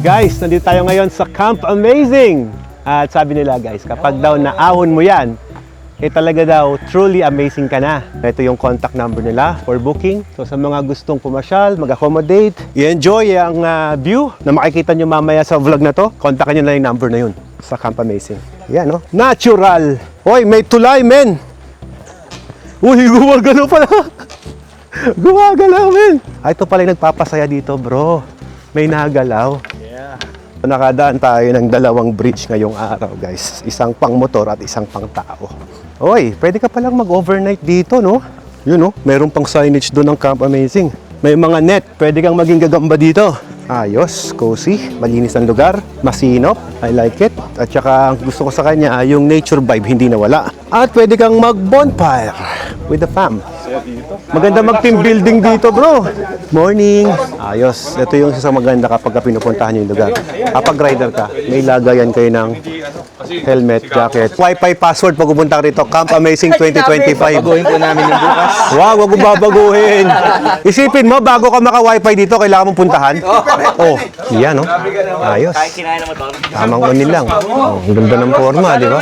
Guys, nandito tayo ngayon sa Camp Amazing. At sabi nila guys, kapag daw naahon mo yan, talaga daw truly amazing ka na. Ito yung contact number nila for booking. So sa mga gustong pumasyal, mag-accommodate, i-enjoy ang view na makikita nyo mamaya sa vlog na to, kontakin nyo na yung number na yun sa Camp Amazing. Yan, no? Natural! Hoy, may tulay, men! Uy, gumagalaw pala! Gumagalaw, men! Ito pala yung nagpapasaya dito, bro. May nagalaw. Nakadaan tayo ng dalawang bridge ngayong araw, guys. Isang pang motor at isang pang tao. Oy, pwede ka palang mag-overnight dito, no? Yun, no? Meron pang signage doon ng Camp Amazing. May mga net. Pwede kang maging gagamba dito. Ayos, cozy, malinis ang lugar, masinop. I like it. At saka, ang gusto ko sa kanya, yung nature vibe hindi nawala. At pwede kang mag-bonfire with the fam. Maganda mag-team building dito, bro. Morning. Ayos. Ito yung isa maganda kapag pinupuntahan nyo yung lugar. Kapag rider ka, may lagayan kayo ng helmet, jacket. Wi-Fi password pag pupunta ka rito. Camp Amazing 2025. Baguhin po namin yung bukas. Wow, wag mo babaguhin. Isipin mo, bago ka maka-Wi-Fi dito, kailangan mong puntahan. Oh, yan, no? Ayos. Kahit kinain ng motor. Tamang unin lang. Oh, ang ganda ng forma, di ba?